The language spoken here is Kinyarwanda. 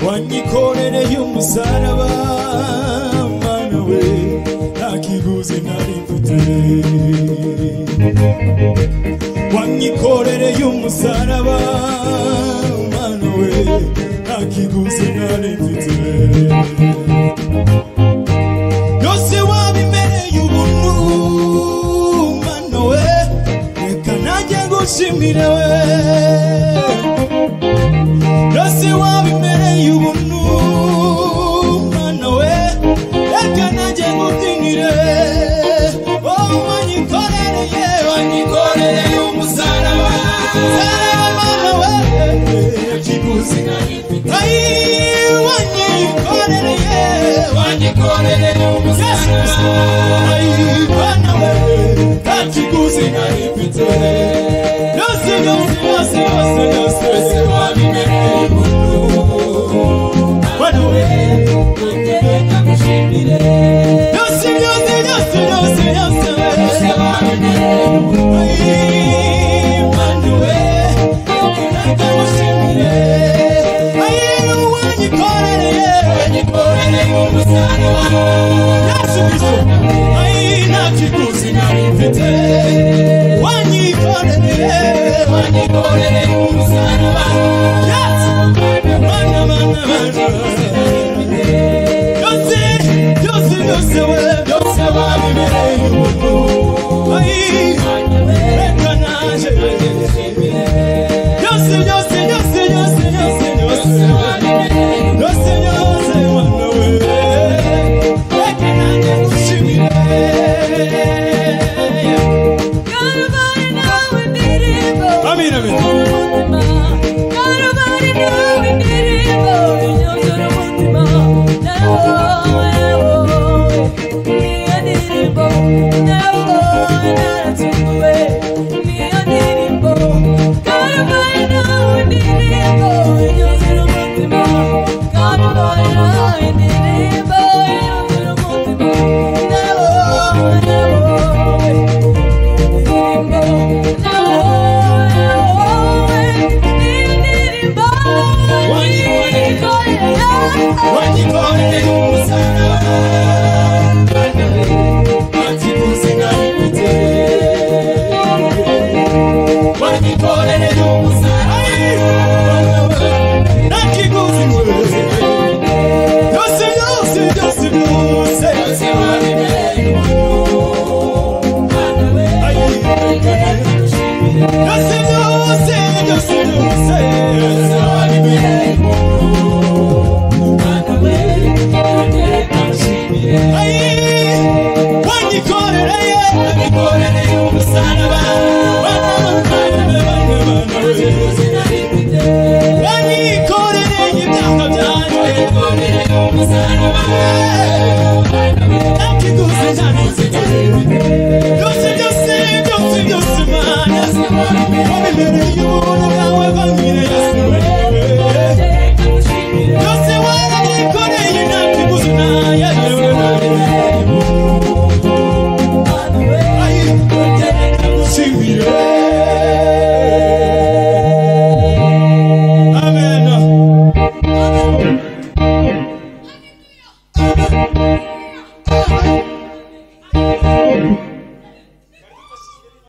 wanyikorere y'umusaraba mana we nakiguze nari mfite yose wabimereye ubuntu mana we reka nanjye ngushimire we yose wabimereye ubuntu mana we reka nanjye ngutinire wanyikorere y'umusaraba mana we nakiguze nari mfite wanyikorere y'umusaraba mana we nakiguze nari mfite yose wabimereye ubuntu mana we reka ngushimire yose wabimereye ubuntu mana we reka ngushimire wanyikorere y'umusaraba nakiguze nari mfite wanyikorere y'umusaraba mana yose wabimereye ubuntu reka naje yose mana we reka nanjye ngushimire amen amen wanyikorere y'umusaraba nakiguze nari mfite wanyikorere y'umusaraba nakiguze yose wabimereye ubuntu mana we reka ngushimire yose wabimereye ubuntu mana we reka ngushimire wanyikorere y'umusaraba nakiguze nari mfite wanyikorere y'ibyaha byanjye y'umusaraba nakiguze nari mfite byose mana wabimereye ubuntu bwawe bwanyire Yesu byose warabikoreye nakiguze naye reka ngushimire amen